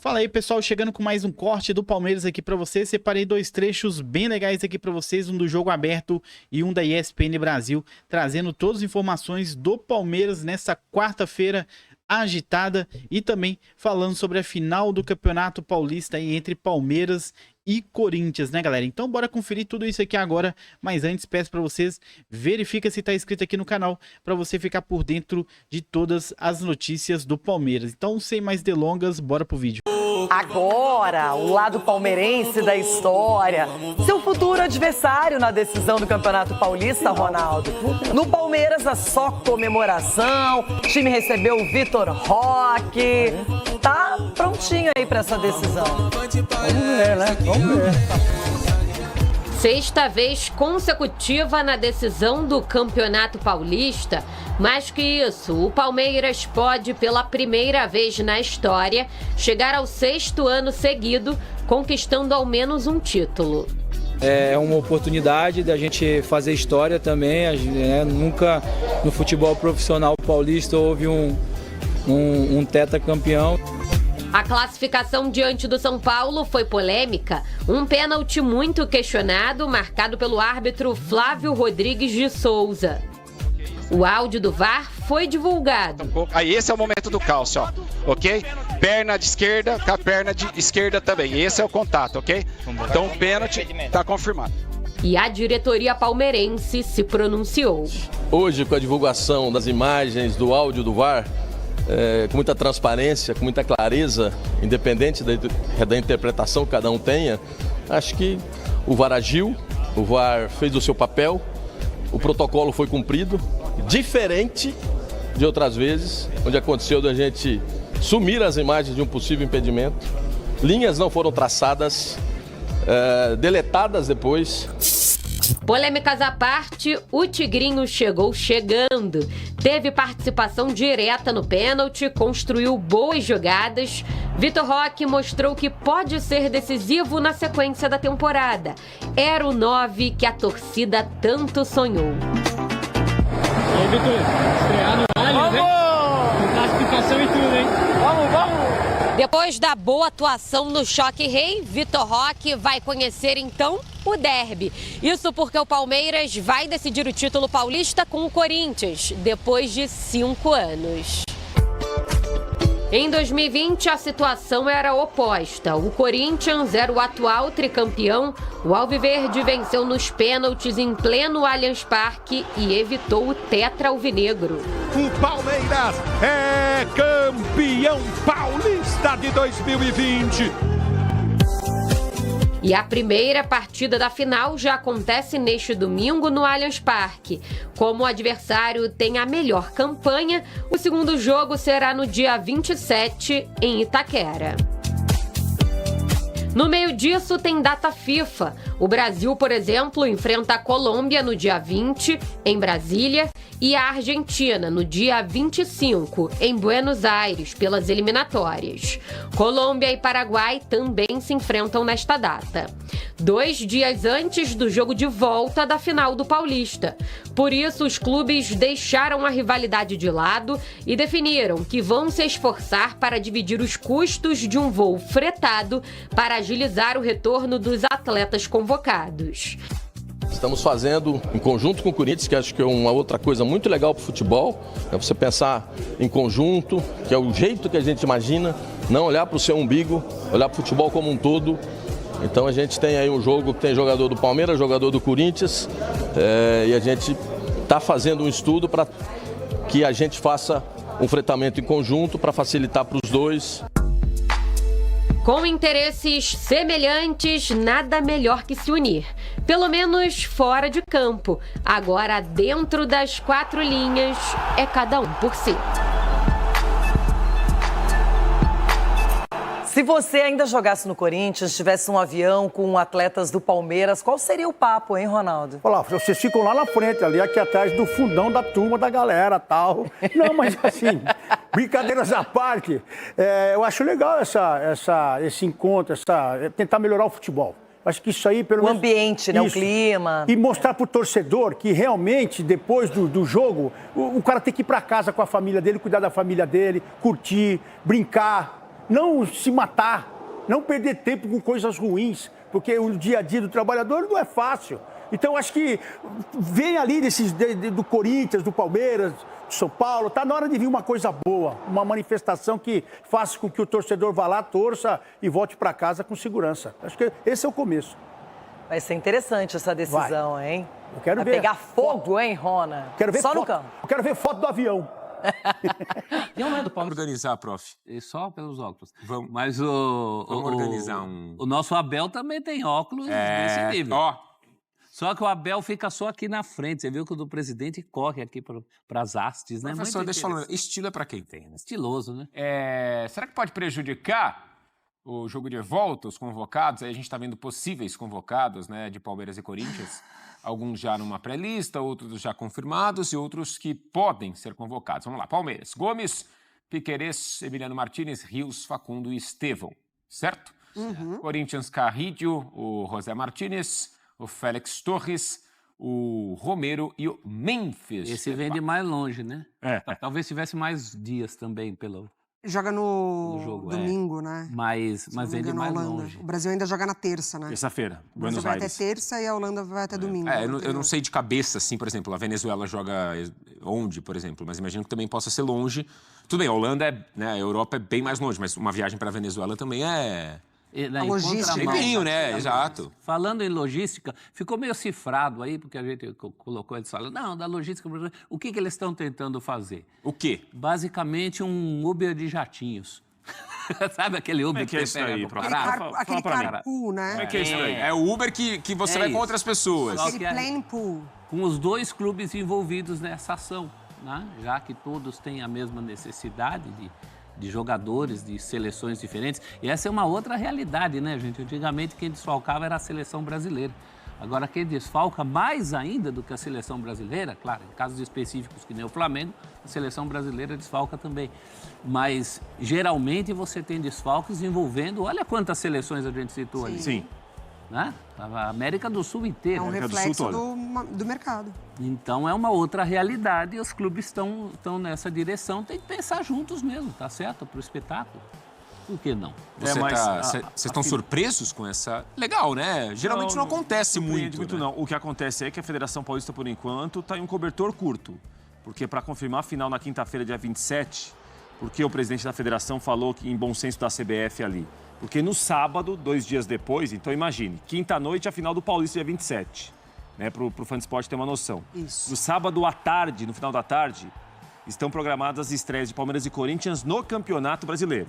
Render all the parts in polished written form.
Fala aí, pessoal, chegando com mais um corte do Palmeiras aqui pra vocês. Separei dois trechos bem legais aqui pra vocês, um do Jogo Aberto e um da ESPN Brasil, trazendo todas as informações do Palmeiras nessa quarta-feira agitada e também falando sobre a final do Campeonato Paulista aí entre Palmeiras e Corinthians, né, galera? Então bora conferir tudo isso aqui agora, mas antes peço para vocês, verifica se tá inscrito aqui no canal para você ficar por dentro de todas as notícias do Palmeiras. Então, sem mais delongas, bora pro vídeo. Agora, o lado palmeirense da história. Seu futuro adversário na decisão do Campeonato Paulista, Ronaldo. No Palmeiras, a só comemoração. O time recebeu o Vitor Roque. Tá prontinho aí para essa decisão. Vamos ver, né? Vamos ver. Sexta vez consecutiva na decisão do Campeonato Paulista. Mais que isso, o Palmeiras pode, pela primeira vez na história, chegar ao 6º ano seguido, conquistando ao menos um título. É uma oportunidade da gente fazer história também. Nunca no futebol profissional paulista houve um tetracampeão. A classificação diante do São Paulo foi polêmica. Um pênalti muito questionado, marcado pelo árbitro Flávio Rodrigues de Souza. O áudio do VAR foi divulgado. Aí esse é o momento do calço, ó, ok? Perna de esquerda com a perna de esquerda também. Esse é o contato, ok? Então o pênalti está confirmado. E a diretoria palmeirense se pronunciou. Hoje, com a divulgação das imagens, do áudio do VAR, com muita transparência, com muita clareza, independente da interpretação que cada um tenha, acho que o VAR agiu, o VAR fez o seu papel, o protocolo foi cumprido, diferente de outras vezes, onde aconteceu da gente sumir as imagens de um possível impedimento, linhas não foram traçadas, deletadas depois. Polêmicas à parte, o Tigrinho chegou chegando. Teve participação direta no pênalti, construiu boas jogadas. Vitor Roque mostrou que pode ser decisivo na sequência da temporada. Era o 9 que a torcida tanto sonhou. E aí, Vitor, estrear no Allianz, hein? Com classificação e tudo, hein? Vamos! Depois da boa atuação no Choque Rei, Vitor Roque vai conhecer então o derby. Isso porque o Palmeiras vai decidir o título paulista com o Corinthians, depois de 5 anos. Em 2020, a situação era oposta. O Corinthians era o atual tricampeão. O Alviverde venceu nos pênaltis em pleno Allianz Parque e evitou o tetra alvinegro. O Palmeiras é campeão paulista de 2020. E a primeira partida da final já acontece neste domingo no Allianz Parque. Como o adversário tem a melhor campanha, o segundo jogo será no dia 27, em Itaquera. No meio disso, tem data FIFA. O Brasil, por exemplo, enfrenta a Colômbia no dia 20, em Brasília, e a Argentina no dia 25, em Buenos Aires, pelas eliminatórias. Colômbia e Paraguai também se enfrentam nesta data, 2 dias antes do jogo de volta da final do Paulista. Por isso, os clubes deixaram a rivalidade de lado e definiram que vão se esforçar para dividir os custos de um voo fretado para agilizar o retorno dos atletas convocados. Estamos fazendo em conjunto com o Corinthians, que acho que é uma outra coisa muito legal para o futebol, é você pensar em conjunto, que é o jeito que a gente imagina, não olhar para o seu umbigo, olhar para o futebol como um todo. Então a gente tem aí um jogo que tem jogador do Palmeiras, jogador do Corinthians, e a gente está fazendo um estudo para que a gente faça um fretamento em conjunto para facilitar para os dois. Com interesses semelhantes, nada melhor que se unir. Pelo menos fora de campo. Agora, dentro das 4 linhas, é cada um por si. Se você ainda jogasse no Corinthians, tivesse um avião com atletas do Palmeiras, qual seria o papo, hein, Ronaldo? Olha lá, vocês ficam lá na frente, ali, aqui atrás do fundão da turma da galera, tal. Não, mas assim, brincadeiras à parte, eu acho legal esse encontro, tentar melhorar o futebol. Acho que isso aí, pelo menos... O ambiente, né? O clima. E mostrar pro torcedor que realmente, depois do jogo, o cara tem que ir para casa com a família dele, cuidar da família dele, curtir, brincar. não se matar, não perder tempo com coisas ruins, porque o dia a dia do trabalhador não é fácil. Então, acho que vem ali do Corinthians, do Palmeiras, do São Paulo, está na hora de vir uma coisa boa, uma manifestação que faça com que o torcedor vá lá, torça e volte para casa com segurança. Acho que esse é o começo. Vai ser interessante essa decisão, hein? Eu quero Vai ver. pegar fogo, hein, Rona? Quero ver Só foto. no campo. Eu quero ver foto do avião. Não é do Palmeiras. Organizar, prof. Só pelos óculos. Vamos. Mas Vamos organizar um... O nosso Abel também tem óculos desse nível. Ó. Só que o Abel fica só aqui na frente. Você viu que o do presidente corre aqui para as hastes, né? Professor, Muito deixa eu falar. Estilo é pra quem? tem, né? Estiloso, né? Será que pode prejudicar o jogo de volta, os convocados? Aí a gente tá vendo possíveis convocados, né, de Palmeiras e Corinthians. Alguns já numa pré-lista, outros já confirmados e outros que podem ser convocados. Vamos lá, Palmeiras. Gomes, Piquerez, Emiliano Martínez, Rios, Facundo e Estevão, certo? Uhum. Corinthians, Carrillo, o José Martínez, o Félix Torres, o Romero e o Memphis. Esse vem de mais longe, né? É. Talvez tivesse mais dias também pelo Joga no jogo. domingo, né? Mas vem de mais longe. O Brasil ainda joga na terça, né? Terça-feira, O Brasil Buenos vai Aires. até terça e a Holanda vai até domingo. Eu não sei de cabeça, assim, por exemplo, a Venezuela joga onde, por exemplo, mas imagino que também possa ser longe. Tudo bem, a Holanda, a Europa é bem mais longe, mas uma viagem para a Venezuela também é... A logística. Tempinho, né? Exato. Falando em logística, ficou meio cifrado aí, porque a gente colocou, eles falam, não, da logística, o que eles estão tentando fazer? O quê? Basicamente um Uber de jatinhos. Sabe aquele Uber que é isso aí, prof? Aquele carpool, né? Como é que é isso aí? É o Uber que você vai com outras pessoas. Só Aquele plane pool. Com os dois clubes envolvidos nessa ação, né? Já que todos têm a mesma necessidade de jogadores, de seleções diferentes. E essa é uma outra realidade, né, gente? Antigamente quem desfalcava era a seleção brasileira. Agora quem desfalca mais ainda do que a seleção brasileira, claro, em casos específicos que nem o Flamengo, a seleção brasileira desfalca também. Mas geralmente você tem desfalques envolvendo, olha quantas seleções a gente citou ali. Sim. Né? A América do Sul inteira. É um reflexo do mercado. Então é uma outra realidade e os clubes estão nessa direção. Tem que pensar juntos mesmo, tá certo? Para o espetáculo. Por que não? Vocês estão surpresos com essa... Legal, né? Geralmente não acontece muito. Muito, né? não. O que acontece é que a Federação Paulista, por enquanto, está em um cobertor curto. Porque para confirmar a final na quinta-feira, dia 27, porque o presidente da federação falou que em bom senso da CBF ali. Porque no sábado, 2 dias depois, então imagine, quinta-noite a final do Paulista, dia 27. Né, pro fã de esporte ter uma noção. Isso. No sábado à tarde, no final da tarde, estão programadas as estreias de Palmeiras e Corinthians no Campeonato Brasileiro.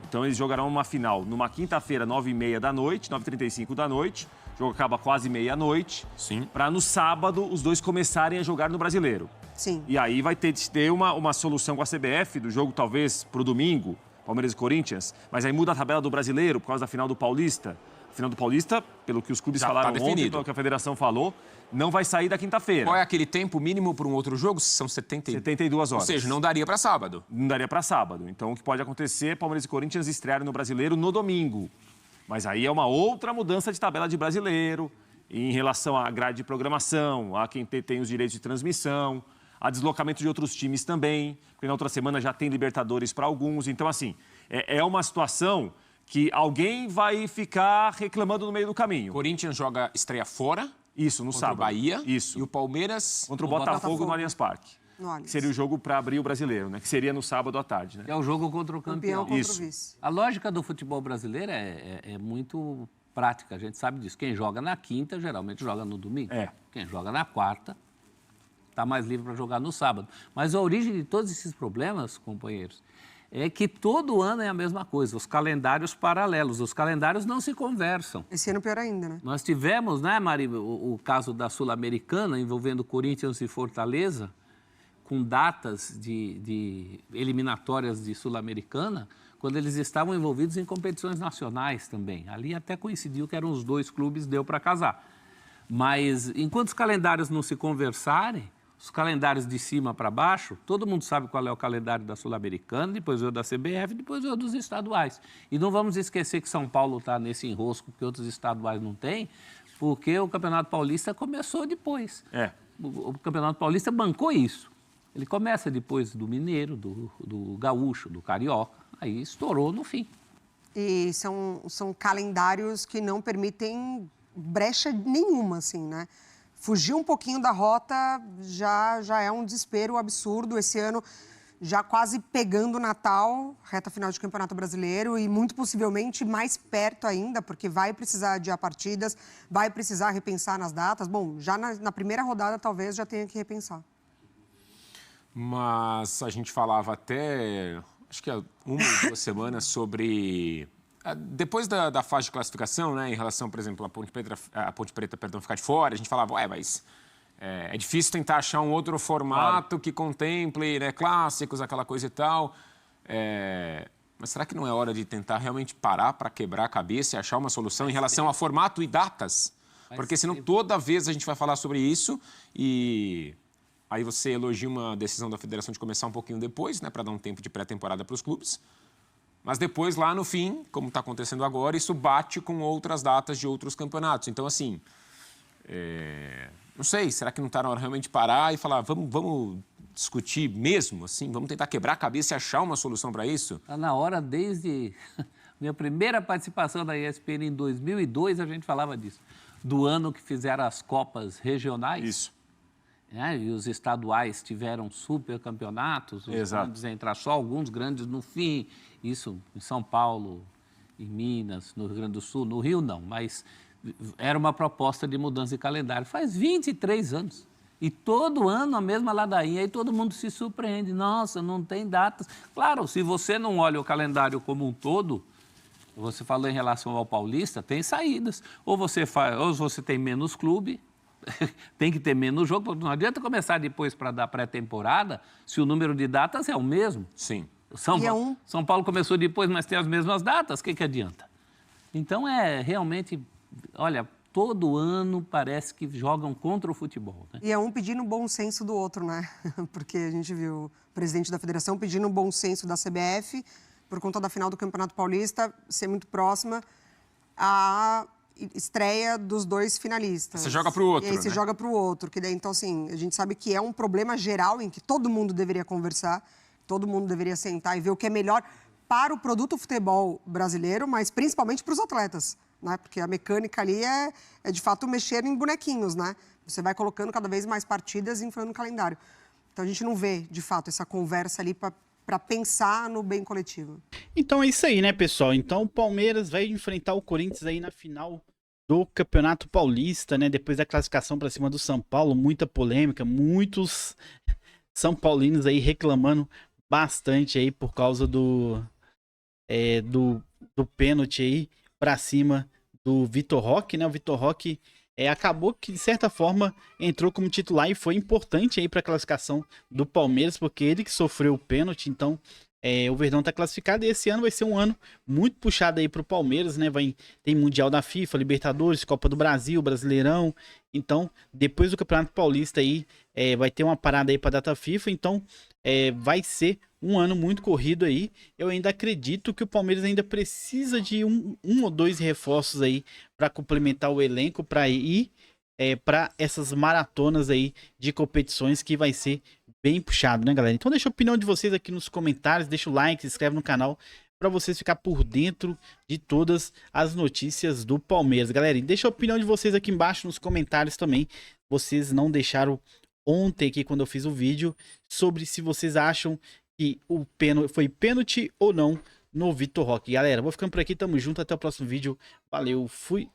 Então eles jogarão uma final numa quinta-feira, 9h30 da noite, 9h35 da noite. O jogo acaba quase meia-noite. Sim. Para no sábado os dois começarem a jogar no Brasileiro. Sim. E aí vai ter de ter uma solução com a CBF do jogo talvez pro domingo, Palmeiras e Corinthians. Mas aí muda a tabela do Brasileiro por causa da final do Paulista. A final do Paulista, pelo que os clubes Já falaram tá ontem, definido. pelo que a federação falou, não vai sair da quinta-feira. Qual é aquele tempo mínimo para um outro jogo? São 72 horas. Ou seja, não daria para sábado. Não daria para sábado. Então, o que pode acontecer é Palmeiras e Corinthians estrearem no Brasileiro no domingo. Mas aí é uma outra mudança de tabela de Brasileiro, em relação à grade de programação, a quem tem os direitos de transmissão, a deslocamento de outros times também, porque na outra semana já tem Libertadores para alguns. Então, assim, é uma situação que alguém vai ficar reclamando no meio do caminho. Corinthians estreia fora. Isso, no sábado. Contra o Bahia. Isso. E o Palmeiras... Contra o Botafogo no Allianz Parque. No Allianz. Que seria o jogo para abrir o Brasileiro, né? Que seria no sábado à tarde, né? É o jogo contra o campeão. Contra Isso. o vice. A lógica do futebol brasileiro é muito prática, a gente sabe disso. Quem joga na quinta, geralmente joga no domingo. Quem joga na quarta, está mais livre para jogar no sábado. Mas a origem de todos esses problemas, companheiros, é que todo ano é a mesma coisa, os calendários paralelos, os calendários não se conversam. Esse ano pior ainda, né? Nós tivemos, né, Mari, o caso da Sul-Americana, envolvendo Corinthians e Fortaleza, com datas de eliminatórias de Sul-Americana, quando eles estavam envolvidos em competições nacionais também. Ali até coincidiu que eram os dois clubes, deu para casar. Mas enquanto os calendários não se conversarem, os calendários de cima para baixo, todo mundo sabe qual é o calendário da Sul-Americana, depois o da CBF, depois o dos estaduais. E não vamos esquecer que São Paulo está nesse enrosco que outros estaduais não têm, porque o Campeonato Paulista começou depois. O Campeonato Paulista bancou isso. Ele começa depois do Mineiro, do Gaúcho, do Carioca. Aí estourou no fim. E são calendários que não permitem brecha nenhuma, assim, né? Fugir um pouquinho da rota já é um desespero absurdo. Esse ano, já quase pegando o Natal, reta final de Campeonato Brasileiro, e muito possivelmente mais perto ainda, porque vai precisar adiar partidas, vai precisar repensar nas datas. Bom, já na primeira rodada talvez já tenha que repensar. Mas a gente falava até, acho que há 1 ou 2 semanas sobre... Depois da fase de classificação, né, em relação, por exemplo, a Ponte Preta ficar de fora, a gente falava, mas é difícil tentar achar um outro formato que contemple, né, clássicos, aquela coisa e tal. Mas será que não é hora de tentar realmente parar para quebrar a cabeça e achar uma solução em relação a formato e datas? Porque senão toda vez a gente vai falar sobre isso e aí você elogia uma decisão da federação de começar um pouquinho depois, né, para dar um tempo de pré-temporada para os clubes. Mas depois, lá no fim, como está acontecendo agora, isso bate com outras datas de outros campeonatos. Então, assim, não sei, será que não está na hora realmente de parar e falar, vamos discutir mesmo, assim, vamos tentar quebrar a cabeça e achar uma solução para isso? Está na hora, desde minha primeira participação da ESPN em 2002, a gente falava disso. Do ano que fizeram as Copas regionais. Isso. E os estaduais tiveram super campeonatos, os grandes entrar só, alguns grandes no fim. Isso em São Paulo, em Minas, no Rio Grande do Sul, no Rio não, mas era uma proposta de mudança de calendário. Faz 23 anos. E todo ano a mesma ladainha, aí todo mundo se surpreende. Nossa, não tem datas. Claro, se você não olha o calendário como um todo, você falou em relação ao Paulista, tem saídas. Ou você tem menos clube, tem que ter menos jogo, porque não adianta começar depois para dar pré-temporada se o número de datas é o mesmo. Sim. São Paulo começou depois, mas tem as mesmas datas, o que adianta? Então, realmente, olha, todo ano parece que jogam contra o futebol. Né? E é um pedindo bom senso do outro, né? Porque a gente viu o presidente da federação pedindo bom senso da CBF, por conta da final do Campeonato Paulista ser muito próxima à estreia dos 2 finalistas. Você joga para o outro, E aí você joga para o outro. Que daí, então, assim, a gente sabe que é um problema geral em que todo mundo deveria conversar, todo mundo deveria sentar e ver o que é melhor para o produto futebol brasileiro, mas principalmente para os atletas, né? Porque a mecânica ali é de fato mexer em bonequinhos, né? Você vai colocando cada vez mais partidas e inflando o calendário. Então a gente não vê, de fato, essa conversa ali para pensar no bem coletivo. Então é isso aí, né, pessoal? Então o Palmeiras vai enfrentar o Corinthians aí na final do Campeonato Paulista, né? Depois da classificação para cima do São Paulo, muita polêmica, muitos São Paulinos aí reclamando bastante aí por causa do pênalti aí para cima do Vitor Roque, né? O Vitor Roque acabou que, de certa forma, entrou como titular e foi importante aí para a classificação do Palmeiras, porque ele que sofreu o pênalti. Então, o Verdão tá classificado e esse ano vai ser um ano muito puxado aí pro Palmeiras, né? Tem Mundial da FIFA, Libertadores, Copa do Brasil, Brasileirão. Então, depois do Campeonato Paulista aí, vai ter uma parada aí pra data FIFA. Então, vai ser um ano muito corrido aí. Eu ainda acredito que o Palmeiras ainda precisa de um ou 2 reforços aí para complementar o elenco, para ir para essas maratonas aí de competições que vai ser bem puxado, né, galera? Então deixa a opinião de vocês aqui nos comentários, deixa o like, se inscreve no canal para vocês ficar por dentro de todas as notícias do Palmeiras, galera. E deixa a opinião de vocês aqui embaixo nos comentários também. Vocês não deixaram ontem aqui quando eu fiz o vídeo sobre se vocês acham que o pênalti foi pênalti ou não no Vitor Roque. Galera, vou ficando por aqui, tamo junto, até o próximo vídeo. Valeu, fui!